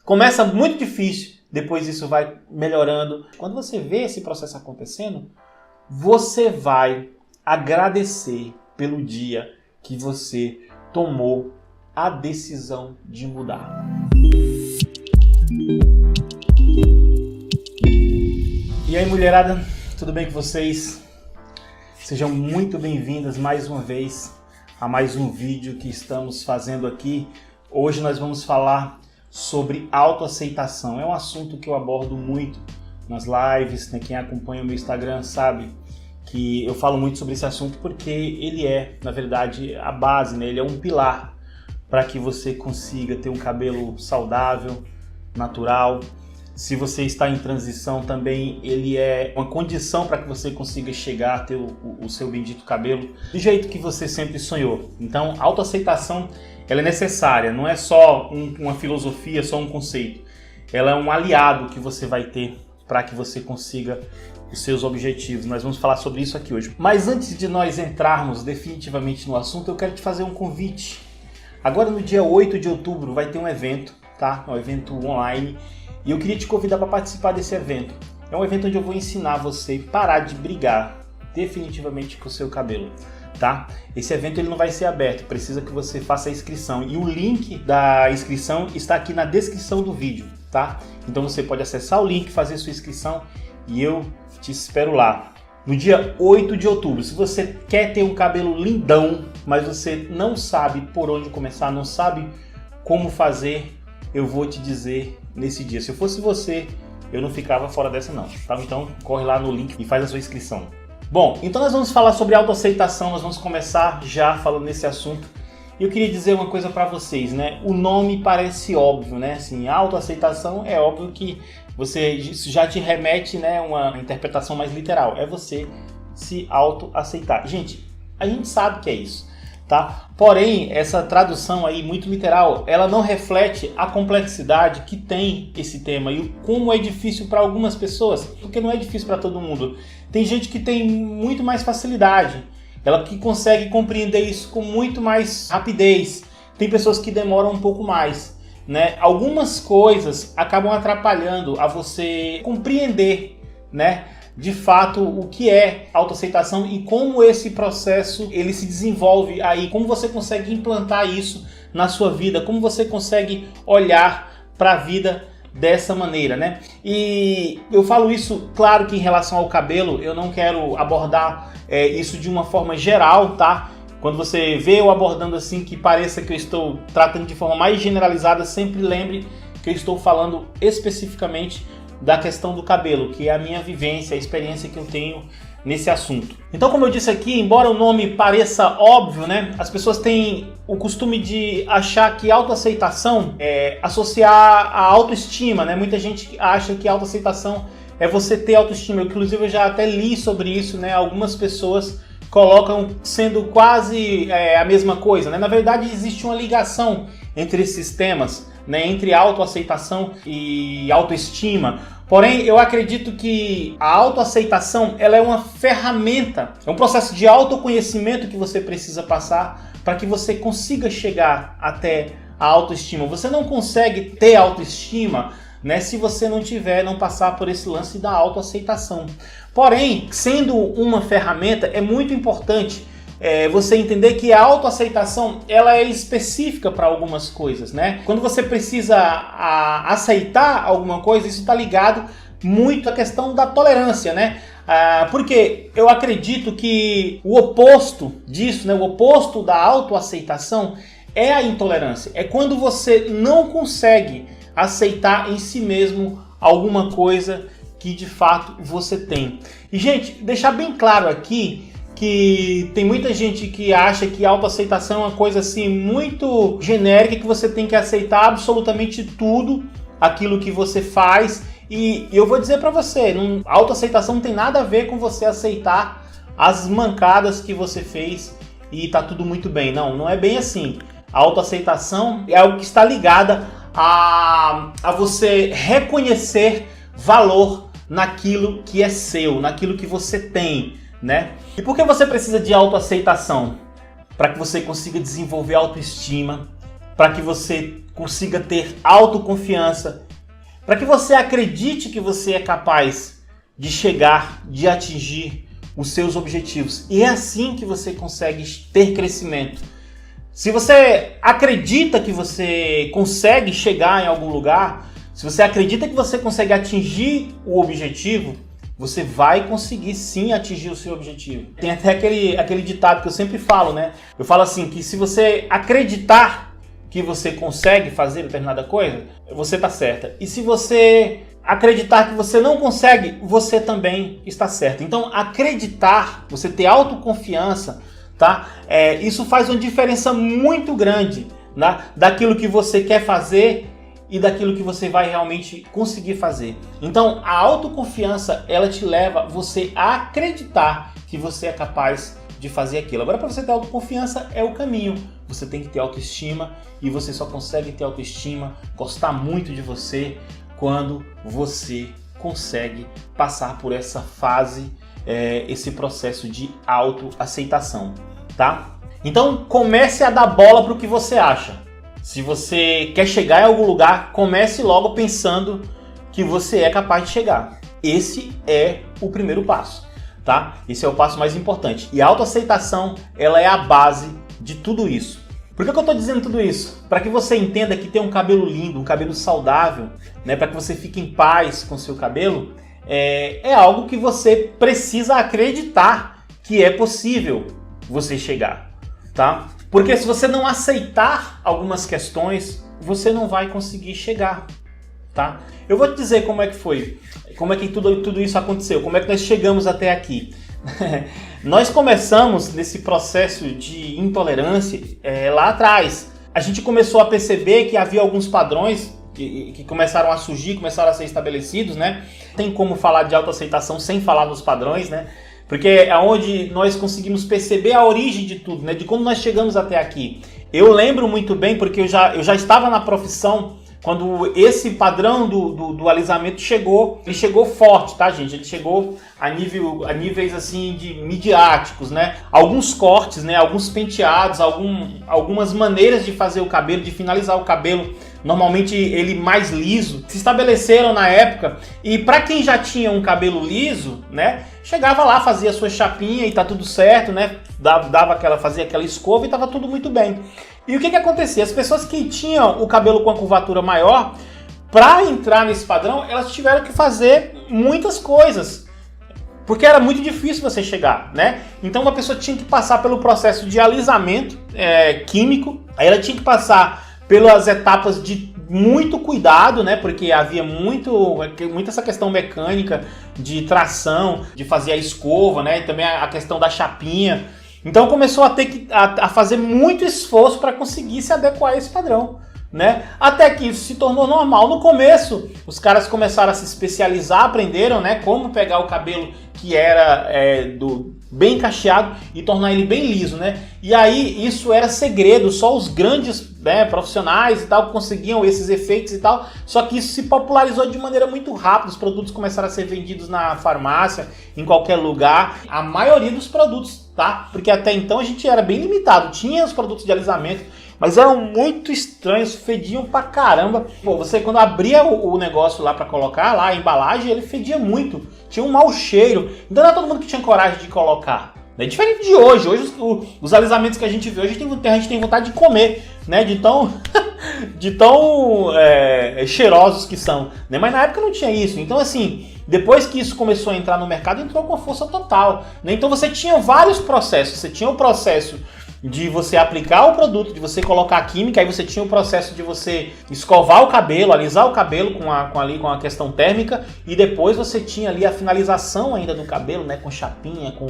Começa muito difícil, depois isso vai melhorando. Quando você vê esse processo acontecendo, você vai agradecer pelo dia que você tomou a decisão de mudar. E aí, mulherada, tudo bem com vocês? Sejam muito bem-vindas mais uma vez a mais um vídeo que estamos fazendo aqui. Hoje nós vamos falar sobre autoaceitação. É um assunto que eu abordo muito nas lives, né? Quem acompanha o meu Instagram sabe que eu falo muito sobre esse assunto porque ele é, na verdade, a base, né? Ele é um pilar para que você consiga ter um cabelo saudável, natural. Se você está em transição também, ele é uma condição para que você consiga chegar a ter o seu bendito cabelo do jeito que você sempre sonhou. Então, a autoaceitação ela é necessária, não é só uma filosofia, só um conceito. Ela é um aliado que você vai ter para que você consiga os seus objetivos. Nós vamos falar sobre isso aqui hoje. Mas antes de nós entrarmos definitivamente no assunto, eu quero te fazer um convite. Agora no dia 8 de outubro vai ter um evento, tá? Um evento online. E eu queria te convidar para participar desse evento. É um evento onde eu vou ensinar você a parar de brigar definitivamente com o seu cabelo, tá? Esse evento ele não vai ser aberto, precisa que você faça a inscrição. E o link da inscrição está aqui na descrição do vídeo, tá? Então você pode acessar o link, fazer sua inscrição e eu te espero lá. No dia 8 de outubro, se você quer ter um cabelo lindão, mas você não sabe por onde começar, não sabe como fazer, eu vou te dizer nesse dia. Se eu fosse você, eu não ficava fora dessa não, tá? Então corre lá no link e faz a sua inscrição. Bom, então nós vamos falar sobre autoaceitação, nós vamos começar já falando nesse assunto. E eu queria dizer uma coisa para vocês, né? O nome parece óbvio, né? Assim, autoaceitação é óbvio que você já te remete, né, uma interpretação mais literal. É você se autoaceitar. Gente, a gente sabe que é isso, tá? Porém, essa tradução aí muito literal, ela não reflete a complexidade que tem esse tema e como é difícil para algumas pessoas, porque não é difícil para todo mundo. Tem gente que tem muito mais facilidade, ela que consegue compreender isso com muito mais rapidez. Tem pessoas que demoram um pouco mais, né? Algumas coisas acabam atrapalhando a você compreender, né, de fato o que é autoaceitação e como esse processo ele se desenvolve aí, como você consegue implantar isso na sua vida, como você consegue olhar para a vida dessa maneira, né? E eu falo isso, claro que em relação ao cabelo, eu não quero abordar isso de uma forma geral, tá? Quando você vê eu abordando assim que pareça que eu estou tratando de forma mais generalizada, sempre lembre que eu estou falando especificamente da questão do cabelo, que é a minha vivência, a experiência que eu tenho nesse assunto. Então, como eu disse aqui, embora o nome pareça óbvio, né, as pessoas têm o costume de achar que autoaceitação é associar a autoestima, né? Muita gente acha que autoaceitação é você ter autoestima. Inclusive, eu já até li sobre isso, né? Algumas pessoas colocam sendo quase a mesma coisa, né? Na verdade, existe uma ligação entre esses temas, né? Entre autoaceitação e autoestima. Porém, eu acredito que a autoaceitação ela é uma ferramenta, é um processo de autoconhecimento que você precisa passar para que você consiga chegar até a autoestima. Você não consegue ter autoestima, né, se você não passar por esse lance da autoaceitação. Porém, sendo uma ferramenta, é muito importante você entender que a autoaceitação ela é específica para algumas coisas, né? Quando você precisa aceitar alguma coisa, isso está ligado muito à questão da tolerância, né? Porque eu acredito que o oposto disso, né, o oposto da autoaceitação é a intolerância. É quando você não consegue aceitar em si mesmo alguma coisa que de fato você tem. E, gente, deixar bem claro aqui que tem muita gente que acha que autoaceitação é uma coisa assim muito genérica, que você tem que aceitar absolutamente tudo aquilo que você faz. E eu vou dizer para você, autoaceitação não tem nada a ver com você aceitar as mancadas que você fez e tá tudo muito bem. Não é bem assim. A autoaceitação é algo que está ligada a você reconhecer valor naquilo que é seu, naquilo que você tem, né? E por que você precisa de autoaceitação? Para que você consiga desenvolver autoestima, para que você consiga ter autoconfiança, para que você acredite que você é capaz de chegar, de atingir os seus objetivos. E é assim que você consegue ter crescimento. Se você acredita que você consegue chegar em algum lugar, se você acredita que você consegue atingir o objetivo, você vai conseguir sim atingir o seu objetivo. Tem até aquele ditado que eu sempre falo, né? Eu falo assim, que se você acreditar que você consegue fazer determinada coisa, você está certa. E se você acreditar que você não consegue, você também está certo. Então, acreditar, você ter autoconfiança, tá? Isso faz uma diferença muito grande, né? Daquilo que você quer fazer e daquilo que você vai realmente conseguir fazer. Então, a autoconfiança, ela te leva você a acreditar que você é capaz de fazer aquilo. Agora, para você ter autoconfiança, é o caminho. Você tem que ter autoestima e você só consegue ter autoestima, gostar muito de você, quando você consegue passar por essa fase, esse processo de autoaceitação, tá? Então, comece a dar bola para o que você acha. Se você quer chegar em algum lugar, comece logo pensando que você é capaz de chegar. Esse é o primeiro passo, tá? Esse é o passo mais importante. E a autoaceitação, ela é a base de tudo isso. Por que eu estou dizendo tudo isso? Para que você entenda que ter um cabelo lindo, um cabelo saudável, né, para que você fique em paz com o seu cabelo, é algo que você precisa acreditar que é possível você chegar, tá? Porque se você não aceitar algumas questões, você não vai conseguir chegar, tá? Eu vou te dizer como é que foi, como é que tudo isso aconteceu, como é que nós chegamos até aqui. Nós começamos nesse processo de intolerância lá atrás. A gente começou a perceber que havia alguns padrões que começaram a surgir, começaram a ser estabelecidos, né? Tem como falar de autoaceitação sem falar nos padrões, né? Porque é onde nós conseguimos perceber a origem de tudo, né? De como nós chegamos até aqui. Eu lembro muito bem, porque eu já estava na profissão quando esse padrão do alisamento chegou. Ele chegou forte, tá, gente? Ele chegou a níveis assim de midiáticos, né? Alguns cortes, né? Alguns penteados, algumas maneiras de fazer o cabelo, de finalizar o cabelo, normalmente ele mais liso, se estabeleceram na época. E para quem já tinha um cabelo liso, né? Chegava lá, fazia a sua chapinha e tá tudo certo, né? Fazia aquela escova e tava tudo muito bem. E o que acontecia? As pessoas que tinham o cabelo com a curvatura maior, para entrar nesse padrão, elas tiveram que fazer muitas coisas, porque era muito difícil você chegar, né? Então uma pessoa tinha que passar pelo processo de alisamento químico, aí ela tinha que passar pelas etapas de muito cuidado, né? Porque havia muito essa questão mecânica de tração, de fazer a escova, né? E também a questão da chapinha. Então começou a ter que fazer muito esforço para conseguir se adequar a esse padrão, né? Até que isso se tornou normal. No começo, os caras começaram a se especializar, aprenderam, né, como pegar o cabelo que era bem cacheado e tornar ele bem liso, né? E aí isso era segredo, só os grandes, né, profissionais e tal conseguiam esses efeitos e tal. Só que isso se popularizou de maneira muito rápida. Os produtos começaram a ser vendidos na farmácia, em qualquer lugar. A maioria dos produtos, tá? Porque até então a gente era bem limitado. Tinha os produtos de alisamento, mas eram muito estranhos, fediam pra caramba. Pô, você quando abria o negócio lá pra colocar, lá a embalagem, ele fedia muito. Tinha um mau cheiro. Então não era todo mundo que tinha coragem de colocar. É diferente de hoje. Hoje os alisamentos que a gente vê, hoje a gente tem vontade de comer, né? De tão cheirosos que são, né? Mas na época não tinha isso. Então assim, depois que isso começou a entrar no mercado, entrou com força total, né? Então você tinha vários processos. Você tinha o processo de você aplicar o produto, de você colocar a química, aí você tinha o processo de você escovar o cabelo, alisar o cabelo com a questão térmica, e depois você tinha ali a finalização ainda do cabelo, né, com chapinha, com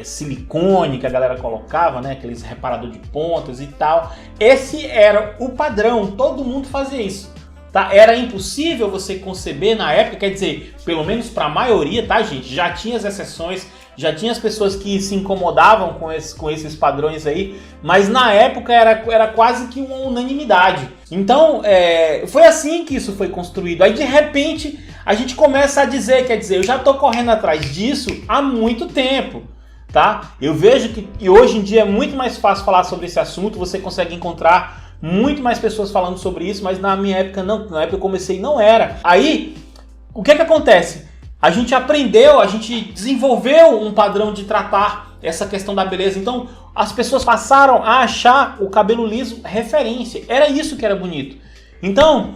silicone que a galera colocava, né, aqueles reparador de pontas e tal. Esse era o padrão, todo mundo fazia isso. Tá? Era impossível você conceber na época, quer dizer, pelo menos para a maioria, tá, gente? Já tinha as exceções, já tinha as pessoas que se incomodavam com esses padrões aí, mas na época era quase que uma unanimidade. Então, foi assim que isso foi construído. Aí, de repente, a gente começa a dizer, quer dizer, eu já estou correndo atrás disso há muito tempo. Tá? Eu vejo que hoje em dia é muito mais fácil falar sobre esse assunto, você consegue encontrar muito mais pessoas falando sobre isso, mas na minha época não, na época que eu comecei não era. Aí, o que acontece? A gente aprendeu, a gente desenvolveu um padrão de tratar essa questão da beleza. Então, as pessoas passaram a achar o cabelo liso referência. Era isso que era bonito. Então,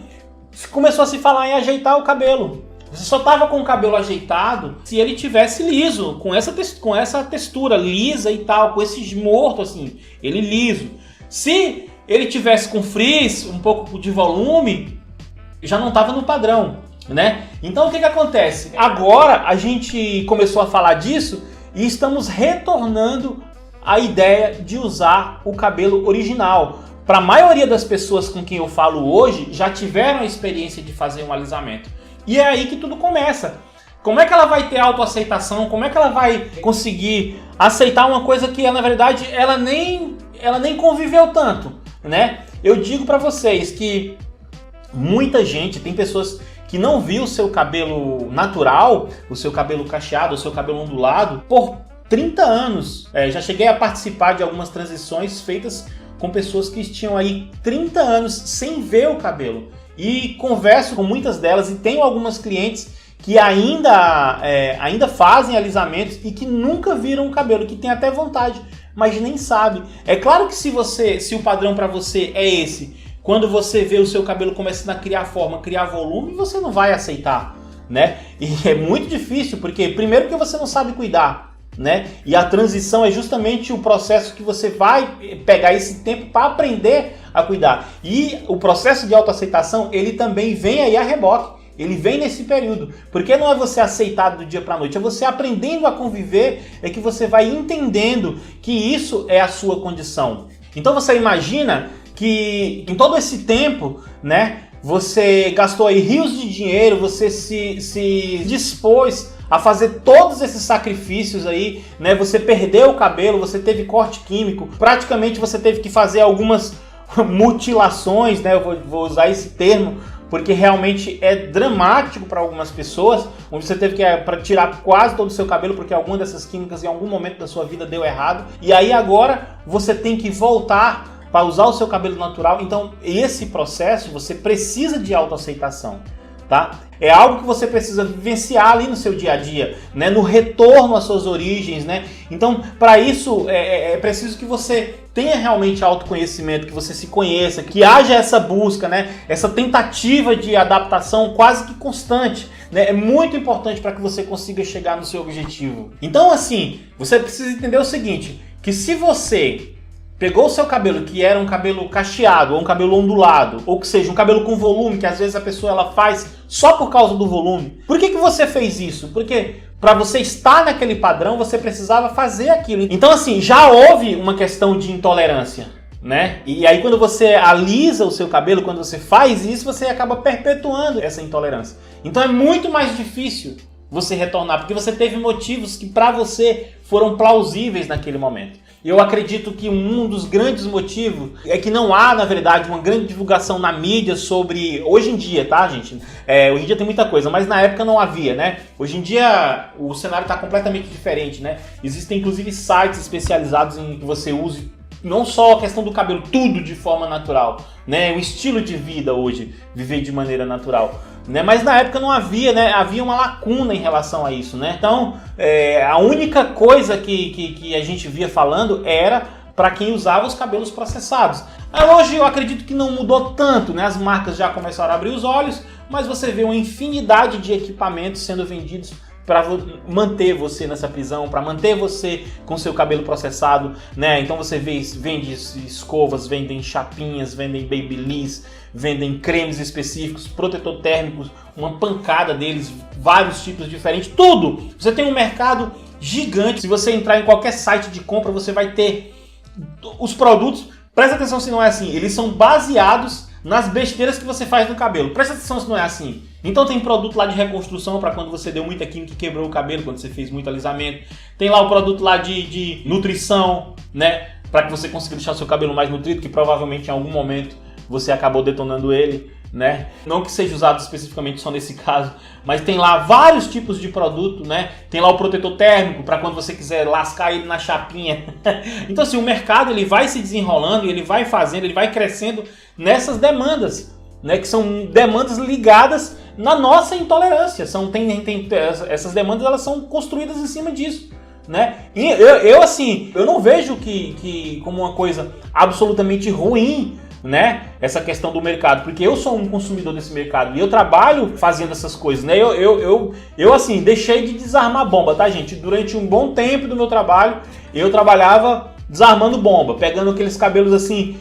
começou a se falar em ajeitar o cabelo. Você só estava com o cabelo ajeitado se ele tivesse liso, com essa textura lisa e tal, com esse morto assim, ele liso. Se ele tivesse com frizz, um pouco de volume, já não estava no padrão, né? Então o que acontece? Agora a gente começou a falar disso e estamos retornando à ideia de usar o cabelo original. Para a maioria das pessoas com quem eu falo hoje, já tiveram a experiência de fazer um alisamento. E é aí que tudo começa. Como é que ela vai ter autoaceitação? Como é que ela vai conseguir aceitar uma coisa que, na verdade, ela nem conviveu tanto, né? Eu digo para vocês que muita gente, tem pessoas que não viu o seu cabelo natural, o seu cabelo cacheado, o seu cabelo ondulado, por 30 anos. Já cheguei a participar de algumas transições feitas com pessoas que tinham aí 30 anos sem ver o cabelo. E converso com muitas delas e tenho algumas clientes que ainda fazem alisamentos e que nunca viram o cabelo, que tem até vontade, mas nem sabe. É claro que se o padrão para você é esse, quando você vê o seu cabelo começando a criar forma, criar volume, você não vai aceitar, né? E é muito difícil, porque primeiro que você não sabe cuidar, né? E a transição é justamente o processo que você vai pegar esse tempo para aprender a cuidar. E o processo de autoaceitação, ele também vem aí a reboque. Ele vem nesse período. Porque não é você aceitar do dia para a noite, é você aprendendo a conviver, é que você vai entendendo que isso é a sua condição. Então você imagina que em todo esse tempo, né, você gastou aí rios de dinheiro, você se dispôs a fazer todos esses sacrifícios aí, né? Você perdeu o cabelo, você teve corte químico, praticamente você teve que fazer algumas mutilações, né? Eu vou usar esse termo, porque realmente é dramático para algumas pessoas, onde você teve que tirar quase todo o seu cabelo, porque alguma dessas químicas em algum momento da sua vida deu errado, e aí agora você tem que voltar para usar o seu cabelo natural. Então esse processo você precisa de autoaceitação, tá? É algo que você precisa vivenciar ali no seu dia a dia, né? No retorno às suas origens, né? Então, para isso, é preciso que você tenha realmente autoconhecimento, que você se conheça, que haja essa busca, né? Essa tentativa de adaptação quase que constante, né? É muito importante para que você consiga chegar no seu objetivo. Então, assim, você precisa entender o seguinte, que se você pegou o seu cabelo, que era um cabelo cacheado, ou um cabelo ondulado, ou que seja, um cabelo com volume, que às vezes a pessoa ela faz só por causa do volume. Por que você fez isso? Porque para você estar naquele padrão, você precisava fazer aquilo. Então, assim, já houve uma questão de intolerância, né? E aí quando você alisa o seu cabelo, quando você faz isso, você acaba perpetuando essa intolerância. Então é muito mais difícil você retornar, porque você teve motivos que para você foram plausíveis naquele momento. Eu acredito que um dos grandes motivos é que não há, na verdade, uma grande divulgação na mídia sobre... Hoje em dia, tá, gente? Hoje em dia tem muita coisa, mas na época não havia, né? Hoje em dia o cenário está completamente diferente, né? Existem, inclusive, sites especializados em que você use não só a questão do cabelo, tudo de forma natural, né? O estilo de vida hoje, viver de maneira natural. Né? Mas na época não havia, né? Havia uma lacuna em relação a isso, né? Então, a única coisa que a gente via falando era para quem usava os cabelos processados. Hoje eu acredito que não mudou tanto, né? As marcas já começaram a abrir os olhos, mas você vê uma infinidade de equipamentos sendo vendidos para manter você nessa prisão, para manter você com seu cabelo processado, né? Então você vende escovas, vendem chapinhas, vendem babyliss, vendem cremes específicos, protetor térmico, uma pancada deles, vários tipos diferentes, tudo! Você tem um mercado gigante. Se você entrar em qualquer site de compra, você vai ter os produtos. Presta atenção se não é assim, eles são baseados nas besteiras que você faz no cabelo. Presta atenção se não é assim. Então tem produto lá de reconstrução para quando você deu muita química e quebrou o cabelo, quando você fez muito alisamento. Tem lá o produto lá de nutrição, né? Para que você consiga deixar o seu cabelo mais nutrido, que provavelmente em algum momento você acabou detonando ele, né? Não que seja usado especificamente só nesse caso, mas tem lá vários tipos de produto, né? Tem lá o protetor térmico para quando você quiser lascar ele na chapinha. Então assim, o mercado ele vai se desenrolando, ele vai fazendo, ele vai crescendo nessas demandas, né? Que são demandas ligadas na nossa intolerância. Essas demandas elas são construídas em cima disso, né? E eu não vejo que como uma coisa absolutamente ruim, né, essa questão do mercado, porque eu sou um consumidor desse mercado e eu trabalho fazendo essas coisas, né? Eu assim, deixei de desarmar bomba, tá, gente? Durante um bom tempo do meu trabalho, eu trabalhava desarmando bomba, pegando aqueles cabelos assim,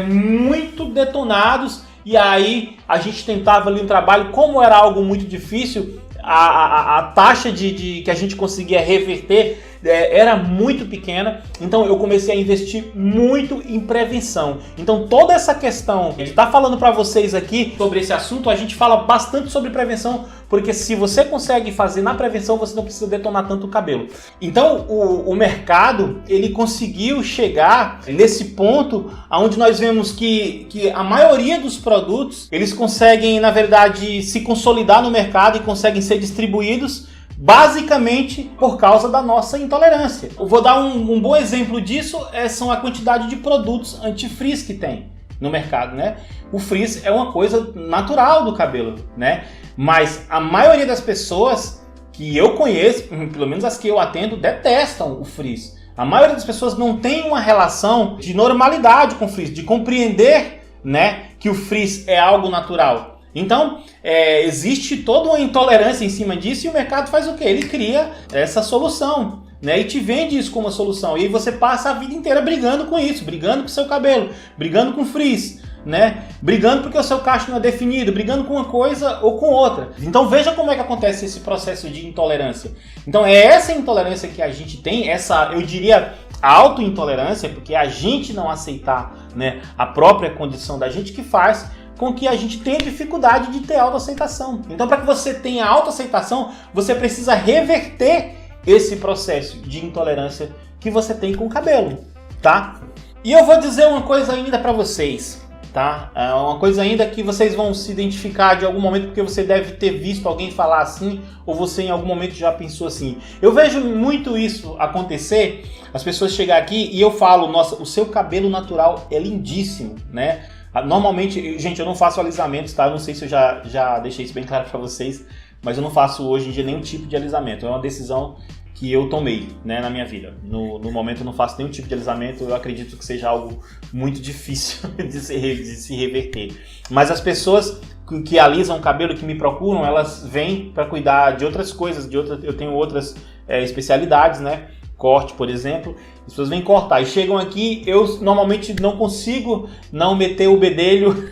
muito detonados, e aí a gente tentava ali um trabalho, como era algo muito difícil, a taxa de que a gente conseguia reverter era muito pequena, então eu comecei a investir muito em prevenção. Então toda essa questão de estar falando para vocês aqui sobre esse assunto, a gente fala bastante sobre prevenção, porque se você consegue fazer na prevenção, você não precisa detonar tanto o cabelo. Então o mercado, ele conseguiu chegar nesse ponto onde nós vemos que a maioria dos produtos, eles conseguem, na verdade, se consolidar no mercado e conseguem ser distribuídos basicamente por causa da nossa intolerância. Eu vou dar um bom exemplo disso, são a quantidade de produtos anti-frizz que tem no mercado, né? O frizz é uma coisa natural do cabelo, né? Mas a maioria das pessoas que eu conheço, pelo menos as que eu atendo, detestam o frizz. A maioria das pessoas não tem uma relação de normalidade com o frizz, de compreender, né, que o frizz é algo natural. Então, existe toda uma intolerância em cima disso e o mercado faz o quê? Ele cria essa solução, né? E te vende isso como uma solução. E aí você passa a vida inteira brigando com isso, brigando com o seu cabelo, brigando com frizz, né? Brigando porque o seu cacho não é definido, brigando com uma coisa ou com outra. Então veja como é que acontece esse processo de intolerância. Então é essa intolerância que a gente tem, essa, eu diria, autointolerância, porque a gente não aceitar, né, a própria condição da gente, que faz com que a gente tenha dificuldade de ter autoaceitação. Então, para que você tenha autoaceitação, você precisa reverter esse processo de intolerância que você tem com o cabelo, tá? E eu vou dizer uma coisa ainda para vocês, tá? Uma coisa ainda que vocês vão se identificar de algum momento, porque você deve ter visto alguém falar assim, ou você em algum momento já pensou assim. Eu vejo muito isso acontecer, as pessoas chegarem aqui e eu falo, nossa, o seu cabelo natural é lindíssimo, né? Normalmente, gente, eu não faço alisamento, tá? Eu não sei se eu já deixei isso bem claro para vocês, mas eu não faço hoje em dia nenhum tipo de alisamento. É uma decisão que eu tomei, né, na minha vida. No momento eu não faço nenhum tipo de alisamento, eu acredito que seja algo muito difícil de se reverter. Mas as pessoas que alisam o cabelo, que me procuram, elas vêm para cuidar de outras coisas, eu tenho outras especialidades, né? Corte, por exemplo, as pessoas vêm cortar e chegam aqui, eu normalmente não consigo não meter o bedelho,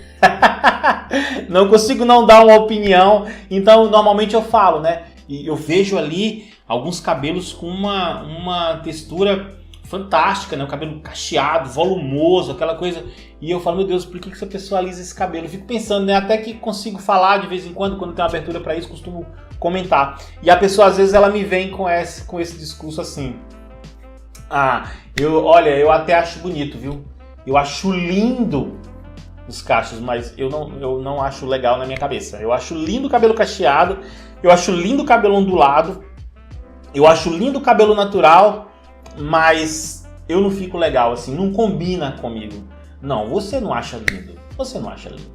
não consigo não dar uma opinião, então normalmente eu falo, né? E eu vejo ali alguns cabelos com uma textura fantástica, né? O cabelo cacheado, volumoso, aquela coisa, e eu falo, meu Deus, por que essa pessoa alisa esse cabelo? Eu fico pensando, né? Até que consigo falar de vez em quando tem uma abertura para isso, costumo comentar. E a pessoa às vezes ela me vem com esse discurso assim: eu até acho bonito, viu? Eu acho lindo os cachos, mas eu não acho legal na minha cabeça. Eu acho lindo o cabelo cacheado, eu acho lindo o cabelo ondulado, eu acho lindo o cabelo natural, mas eu não fico legal assim, não combina comigo. Não, você não acha lindo, você não acha lindo.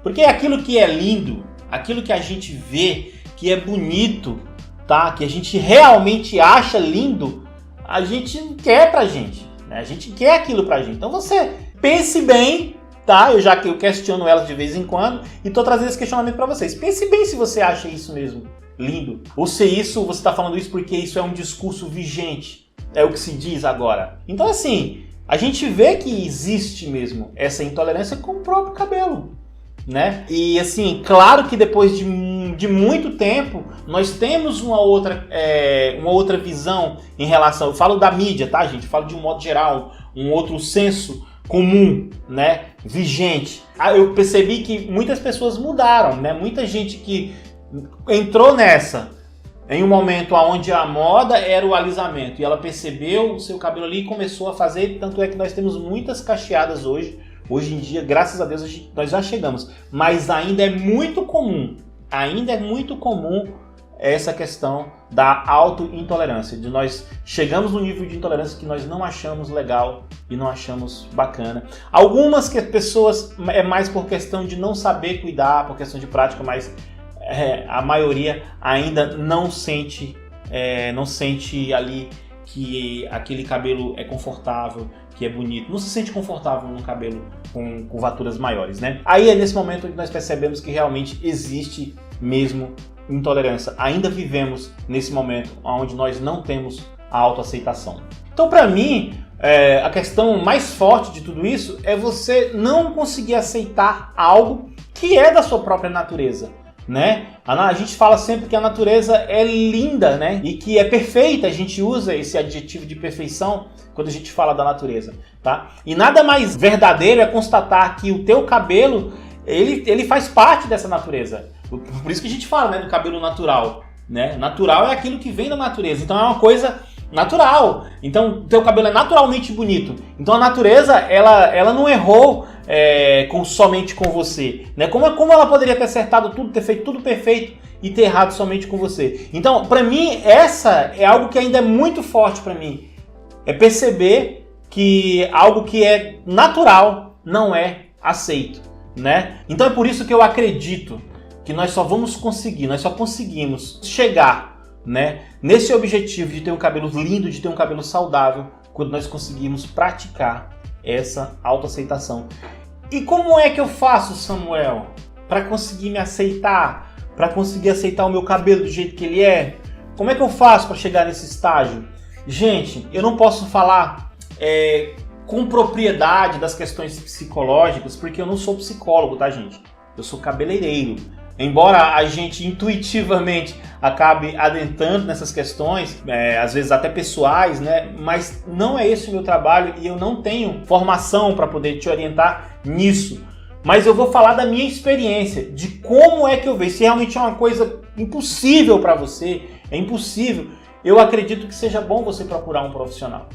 Porque aquilo que é lindo, aquilo que a gente vê, que é bonito, tá? Que a gente realmente acha lindo, a gente quer pra gente, né? A gente quer aquilo pra gente. Então você pense bem, tá? Eu questiono elas de vez em quando e tô trazendo esse questionamento pra vocês. Pense bem se você acha isso mesmo lindo. Ou se você tá falando isso porque isso é um discurso vigente. É o que se diz agora. Então assim, a gente vê que existe mesmo essa intolerância com o próprio cabelo, né? E assim, claro que depois de muito tempo nós temos uma outra visão em relação, eu falo da mídia, tá, gente? Eu falo de um modo geral, um outro senso comum, né, vigente. Eu percebi que muitas pessoas mudaram, né? Muita gente que entrou nessa em um momento onde a moda era o alisamento e ela percebeu o seu cabelo ali e começou a fazer, tanto é que nós temos muitas cacheadas hoje Hoje em dia, graças a Deus, nós já chegamos. Mas ainda é muito comum essa questão da autointolerância, de nós chegamos no nível de intolerância que nós não achamos legal e não achamos bacana. Algumas pessoas é mais por questão de não saber cuidar, por questão de prática, mas a maioria ainda não sente ali que aquele cabelo é confortável, que é bonito, não se sente confortável num cabelo com curvaturas maiores, né? Aí é nesse momento que nós percebemos que realmente existe mesmo intolerância. Ainda vivemos nesse momento onde nós não temos a autoaceitação. Então, para mim, a questão mais forte de tudo isso é você não conseguir aceitar algo que é da sua própria natureza, né? A gente fala sempre que a natureza é linda, né? E que é perfeita. A gente usa esse adjetivo de perfeição quando a gente fala da natureza, tá? E nada mais verdadeiro é constatar que o teu cabelo ele faz parte dessa natureza. Por isso que a gente fala, né, do cabelo natural, né? Natural é aquilo que vem da natureza. Então é uma coisa natural. Então o teu cabelo é naturalmente bonito. Então a natureza ela não errou somente com você, né? Como ela poderia ter acertado tudo, ter feito tudo perfeito e ter errado somente com você? Então, para mim, essa é algo que ainda é muito forte para mim. É perceber que algo que é natural não é aceito, né? Então é por isso que eu acredito que nós só conseguimos chegar, né, nesse objetivo de ter um cabelo lindo, de ter um cabelo saudável, quando nós conseguimos praticar essa autoaceitação. E como é que eu faço, Samuel, para conseguir me aceitar, para conseguir aceitar o meu cabelo do jeito que ele é? Como é que eu faço para chegar nesse estágio? Gente, eu não posso falar com propriedade das questões psicológicas, porque eu não sou psicólogo, tá, gente? Eu sou cabeleireiro. Embora a gente intuitivamente acabe adentrando nessas questões, às vezes até pessoais, né? Mas não é esse o meu trabalho e eu não tenho formação para poder te orientar nisso. Mas eu vou falar da minha experiência, de como é que eu vejo. Se realmente é uma coisa impossível para você, é impossível, eu acredito que seja bom você procurar um profissional,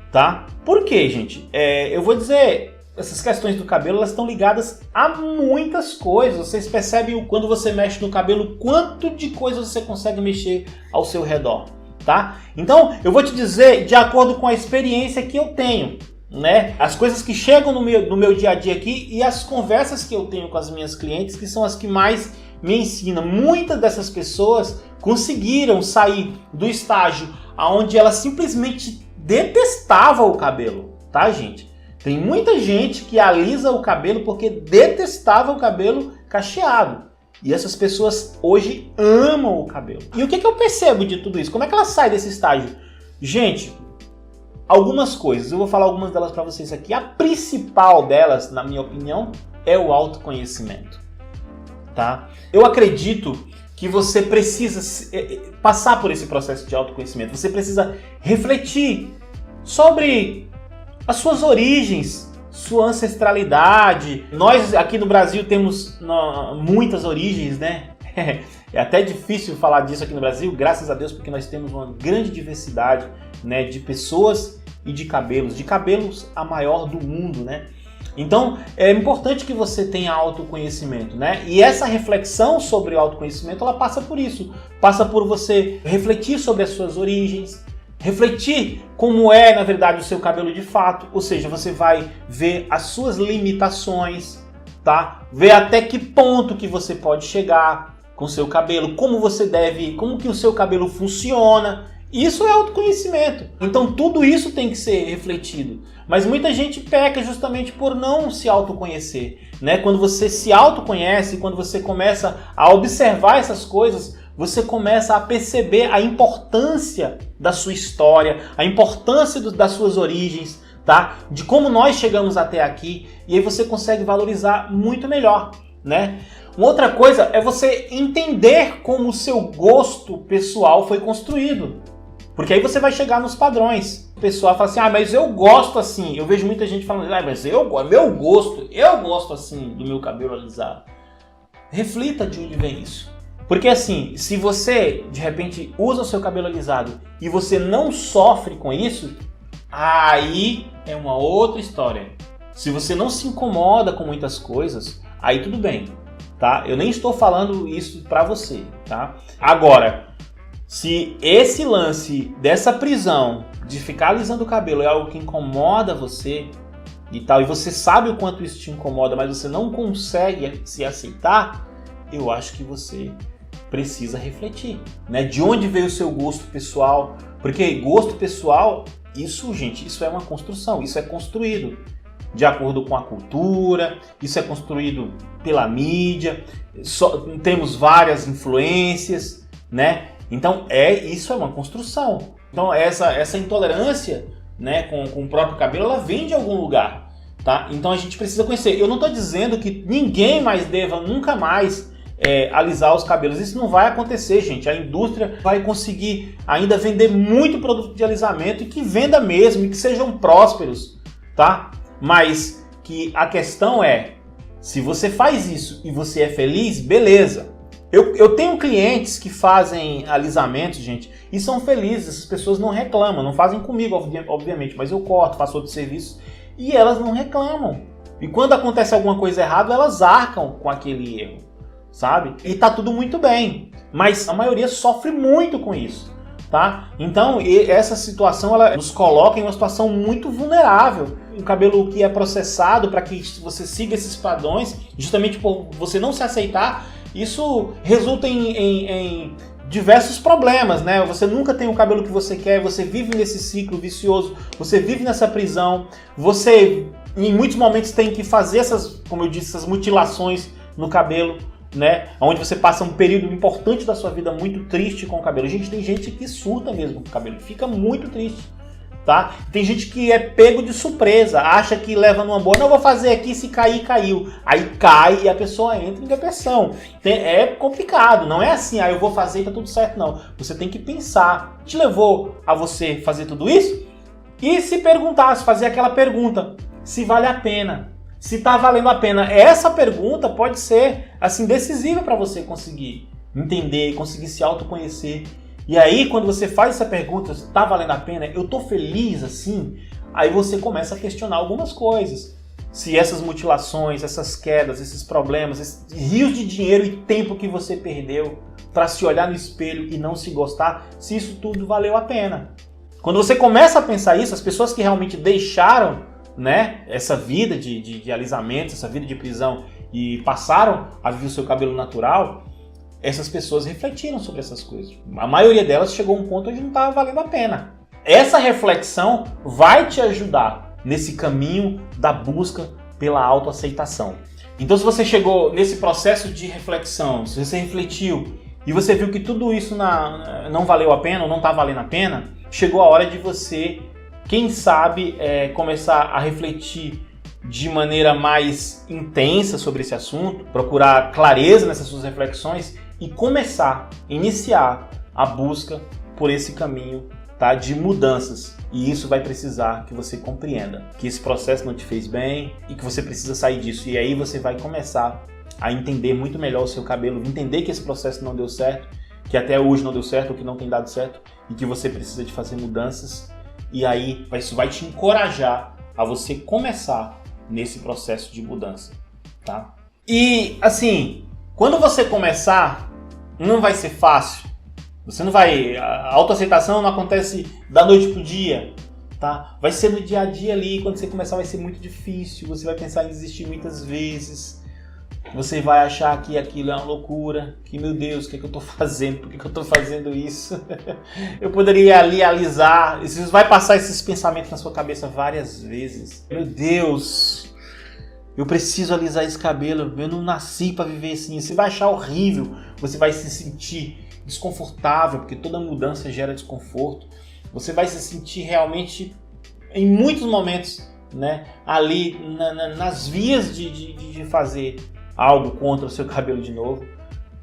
tá? Por quê, gente? Eu vou dizer... Essas questões do cabelo, elas estão ligadas a muitas coisas. Vocês percebem quando você mexe no cabelo, quanto de coisas você consegue mexer ao seu redor, tá? Então, eu vou te dizer de acordo com a experiência que eu tenho, né? As coisas que chegam no meu dia a dia aqui e as conversas que eu tenho com as minhas clientes, que são as que mais me ensinam. Muitas dessas pessoas conseguiram sair do estágio onde elas simplesmente detestavam o cabelo, tá, gente? Tem muita gente que alisa o cabelo porque detestava o cabelo cacheado. E essas pessoas hoje amam o cabelo. E o que eu percebo de tudo isso? Como é que ela sai desse estágio? Gente, algumas coisas. Eu vou falar algumas delas para vocês aqui. A principal delas, na minha opinião, é o autoconhecimento, tá? Eu acredito que você precisa passar por esse processo de autoconhecimento. Você precisa refletir sobre as suas origens, sua ancestralidade. Nós aqui no Brasil temos muitas origens, né? É até difícil falar disso aqui no Brasil, graças a Deus, porque nós temos uma grande diversidade, né, de pessoas e de cabelos a maior do mundo, né? Então é importante que você tenha autoconhecimento, né? E essa reflexão sobre o autoconhecimento, ela passa por isso, passa por você refletir sobre as suas origens, refletir como é, na verdade, o seu cabelo de fato, ou seja, você vai ver as suas limitações, tá? Ver até que ponto que você pode chegar com o seu cabelo, como que o seu cabelo funciona. Isso é autoconhecimento. Então tudo isso tem que ser refletido. Mas muita gente peca justamente por não se autoconhecer, né? Quando você se autoconhece, quando você começa a observar essas coisas, você começa a perceber a importância da sua história, a importância das suas origens, tá? De como nós chegamos até aqui, e aí você consegue valorizar muito melhor, né? Uma outra coisa é você entender como o seu gosto pessoal foi construído. Porque aí você vai chegar nos padrões. O pessoal fala assim, mas eu gosto assim. Eu vejo muita gente falando, mas eu gosto assim do meu cabelo alisado. Reflita de onde vem isso. Porque assim, se você de repente usa o seu cabelo alisado e você não sofre com isso, aí é uma outra história. Se você não se incomoda com muitas coisas, aí tudo bem, tá? Eu nem estou falando isso pra você, tá? Agora, se esse lance dessa prisão de ficar alisando o cabelo é algo que incomoda você e tal, e você sabe o quanto isso te incomoda, mas você não consegue se aceitar, eu acho que você precisa refletir, né? De onde veio o seu gosto pessoal? Porque gosto pessoal, isso, gente, isso é uma construção, isso é construído de acordo com a cultura, isso é construído pela mídia, temos várias influências, né? Então isso é uma construção. Então essa intolerância, né, com o próprio cabelo, ela vem de algum lugar, tá? Então a gente precisa conhecer. Eu não estou dizendo que ninguém mais deva nunca mais alisar os cabelos. Isso não vai acontecer, gente. A indústria vai conseguir ainda vender muito produto de alisamento e que venda mesmo e que sejam prósperos, tá? Mas que a questão é, se você faz isso e você é feliz, beleza. Eu tenho clientes que fazem alisamentos, gente, e são felizes. Essas pessoas não reclamam, não fazem comigo, obviamente, mas eu corto, faço outros serviços e elas não reclamam. E quando acontece alguma coisa errada, elas arcam com aquele erro, sabe? E tá tudo muito bem, mas a maioria sofre muito com isso, tá? Então, essa situação, ela nos coloca em uma situação muito vulnerável. Um cabelo que é processado para que você siga esses padrões, justamente por você não se aceitar, isso resulta em diversos problemas, né? Você nunca tem o cabelo que você quer, você vive nesse ciclo vicioso, você vive nessa prisão, você em muitos momentos tem que fazer essas, como eu disse, essas mutilações no cabelo, né? Onde você passa um período importante da sua vida muito triste com o cabelo. Gente, tem gente que surta mesmo com o cabelo, fica muito triste, tá? Tem gente que é pego de surpresa, acha que leva numa boa, não, vou fazer aqui, se cair, caiu. Aí cai e a pessoa entra em depressão. É complicado, não é assim, eu vou fazer e tá tudo certo, não. Você tem que pensar. Te levou a você fazer tudo isso? E se perguntar, se fazer aquela pergunta, se vale a pena. Se tá valendo a pena. Essa pergunta pode ser, assim, decisiva para você conseguir entender, conseguir se autoconhecer. E aí, quando você faz essa pergunta, tá valendo a pena? Eu tô feliz assim? Aí você começa a questionar algumas coisas. Se essas mutilações, essas quedas, esses problemas, esses rios de dinheiro e tempo que você perdeu para se olhar no espelho e não se gostar, se isso tudo valeu a pena. Quando você começa a pensar isso, as pessoas que realmente deixaram, né, essa vida de alisamento, essa vida de prisão e passaram a viver o seu cabelo natural, essas pessoas refletiram sobre essas coisas. A maioria delas chegou a um ponto onde não estava valendo a pena. Essa reflexão vai te ajudar nesse caminho da busca pela autoaceitação. Então, se você chegou nesse processo de reflexão, se você refletiu e você viu que tudo isso não valeu a pena ou não está valendo a pena, chegou a hora de você, quem sabe, começar a refletir de maneira mais intensa sobre esse assunto, procurar clareza nessas suas reflexões e iniciar a busca por esse caminho, tá, de mudanças. E isso vai precisar que você compreenda que esse processo não te fez bem e que você precisa sair disso. E aí você vai começar a entender muito melhor o seu cabelo, entender que esse processo não deu certo, que até hoje não deu certo, ou que não tem dado certo, e que você precisa de fazer mudanças. E aí isso vai te encorajar a você começar nesse processo de mudança, tá? E assim, quando você começar, não vai ser fácil. Você não vai... A autoaceitação não acontece da noite pro dia, tá? Vai ser no dia a dia ali, quando você começar vai ser muito difícil, você vai pensar em desistir muitas vezes, você vai achar que aquilo é uma loucura, que meu Deus, o que é que eu tô fazendo? Por que eu tô fazendo isso? Eu poderia ali alisar, você vai passar esses pensamentos na sua cabeça várias vezes. Meu Deus, eu preciso alisar esse cabelo, eu não nasci para viver assim. Você vai achar horrível, você vai se sentir desconfortável, porque toda mudança gera desconforto. Você vai se sentir realmente, em muitos momentos, né, ali nas vias de fazer algo contra o seu cabelo de novo.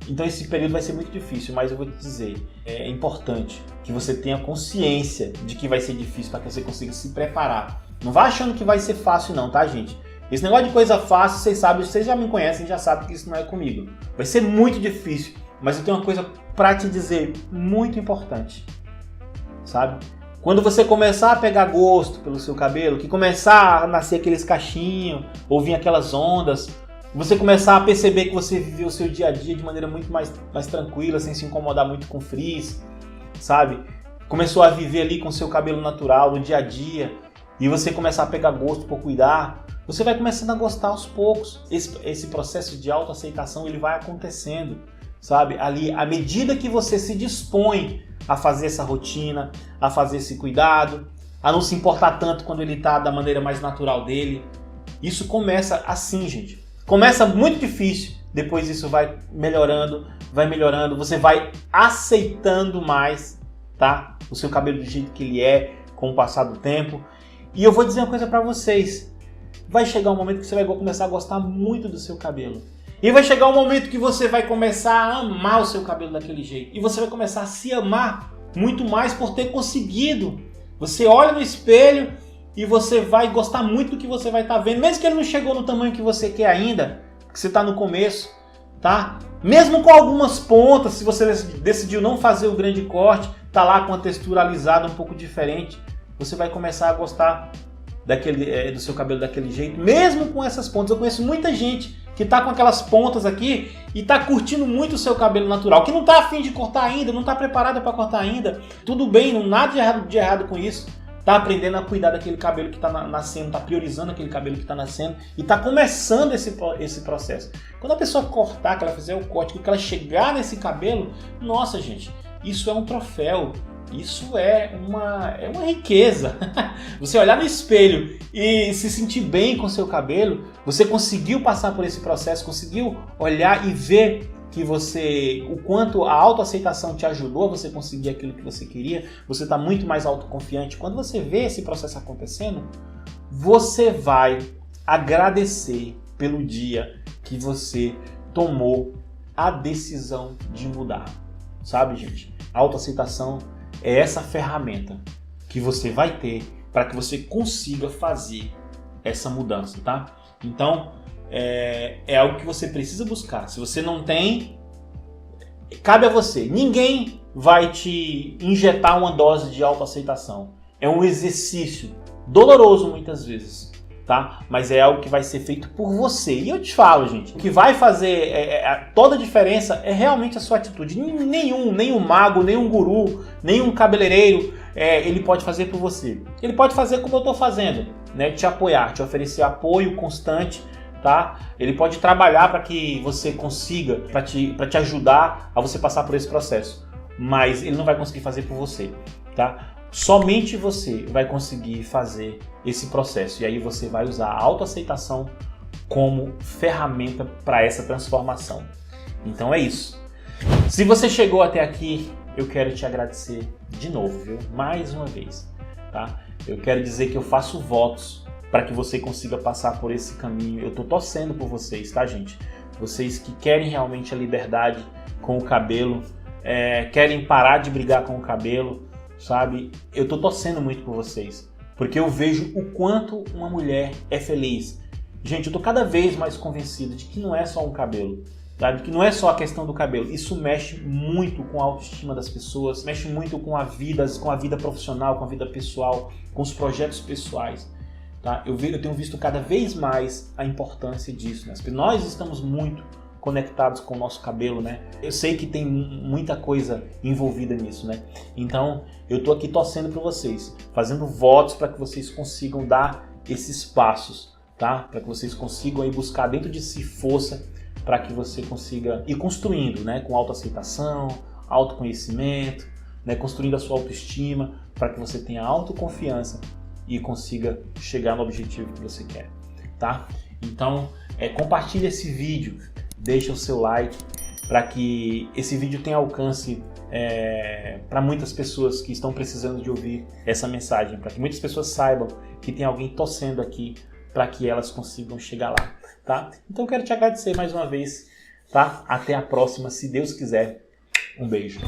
Então esse período vai ser muito difícil, mas eu vou te dizer, é importante que você tenha consciência de que vai ser difícil para que você consiga se preparar. Não vá achando que vai ser fácil não, tá, gente? Esse negócio de coisa fácil, vocês sabem, vocês já me conhecem, já sabem que isso não é comigo. Vai ser muito difícil, mas eu tenho uma coisa para te dizer muito importante, sabe? Quando você começar a pegar gosto pelo seu cabelo, que começar a nascer aqueles cachinhos, ou vir aquelas ondas, você começar a perceber que você viveu o seu dia a dia de maneira muito mais tranquila, sem se incomodar muito com frizz, sabe? Começou a viver ali com o seu cabelo natural, no dia a dia, e você começar a pegar gosto por cuidar, você vai começando a gostar aos poucos. Esse processo de autoaceitação, ele vai acontecendo, sabe? Ali, à medida que você se dispõe a fazer essa rotina, a fazer esse cuidado, a não se importar tanto quando ele está da maneira mais natural dele. Isso começa assim, gente. Começa muito difícil, depois isso vai melhorando, você vai aceitando mais, tá? O seu cabelo do jeito que ele é, com o passar do tempo. E eu vou dizer uma coisa pra vocês, vai chegar um momento que você vai começar a gostar muito do seu cabelo. E vai chegar um momento que você vai começar a amar o seu cabelo daquele jeito. E você vai começar a se amar muito mais por ter conseguido. Você olha no espelho e você vai gostar muito do que você vai estar vendo. Mesmo que ele não chegou no tamanho que você quer ainda, que você está no começo, tá? Mesmo com algumas pontas, se você decidiu não fazer o grande corte, tá lá com a textura alisada um pouco diferente, você vai começar a gostar do seu cabelo daquele jeito, mesmo com essas pontas. Eu conheço muita gente que tá com aquelas pontas aqui e tá curtindo muito o seu cabelo natural, que não tá afim de cortar ainda, não tá preparada para cortar ainda. Tudo bem, não nada de errado com isso. Tá aprendendo a cuidar daquele cabelo que tá nascendo, tá priorizando aquele cabelo que tá nascendo e tá começando esse processo. Quando a pessoa cortar, que ela fizer o corte, que ela chegar nesse cabelo, nossa, gente, isso é um troféu. Isso é uma riqueza. Você olhar no espelho e se sentir bem com o seu cabelo, você conseguiu passar por esse processo, conseguiu olhar e ver que o quanto a autoaceitação te ajudou a você conseguir aquilo que você queria, você está muito mais autoconfiante. Quando você vê esse processo acontecendo, você vai agradecer pelo dia que você tomou a decisão de mudar. Sabe, gente? A autoaceitação é essa ferramenta que você vai ter para que você consiga fazer essa mudança, tá? Então, é algo que você precisa buscar. Se você não tem, cabe a você. Ninguém vai te injetar uma dose de autoaceitação. É um exercício doloroso muitas vezes, tá? Mas é algo que vai ser feito por você. E eu te falo, gente, o que vai fazer toda a diferença é realmente a sua atitude. Nenhum mago, nenhum guru, nenhum cabeleireiro, ele pode fazer por você. Ele pode fazer como eu estou fazendo, né? Te apoiar, te oferecer apoio constante, tá? Ele pode trabalhar para que você consiga, para te ajudar a você passar por esse processo. Mas ele não vai conseguir fazer por você, tá? Somente você vai conseguir fazer esse processo. E aí você vai usar a autoaceitação como ferramenta para essa transformação. Então é isso. Se você chegou até aqui, eu quero te agradecer de novo, viu? Mais uma vez, tá? Eu quero dizer que eu faço votos para que você consiga passar por esse caminho. Eu tô torcendo por vocês, tá, gente? Vocês que querem realmente a liberdade com o cabelo, querem parar de brigar com o cabelo, sabe? Eu tô torcendo muito por vocês, porque eu vejo o quanto uma mulher é feliz. Gente, eu tô cada vez mais convencido de que não é só um cabelo, sabe? Que não é só a questão do cabelo. Isso mexe muito com a autoestima das pessoas, mexe muito com a vida profissional, com a vida pessoal, com os projetos pessoais. Tá? Eu tenho visto cada vez mais a importância disso, né? Nós estamos muito conectados com o nosso cabelo, né? Eu sei que tem muita coisa envolvida nisso, né? Então, eu tô aqui torcendo por vocês, fazendo votos para que vocês consigam dar esses passos, tá? Para que vocês consigam aí buscar dentro de si força para que você consiga ir construindo, né? Com autoaceitação, autoconhecimento, né? Construindo a sua autoestima, para que você tenha autoconfiança e consiga chegar no objetivo que você quer, tá? Então, compartilhe esse vídeo, deixa o seu like para que esse vídeo tenha alcance para muitas pessoas que estão precisando de ouvir essa mensagem, para que muitas pessoas saibam que tem alguém torcendo aqui para que elas consigam chegar lá, tá? Então, eu quero te agradecer mais uma vez, tá? Até a próxima, se Deus quiser. Um beijo.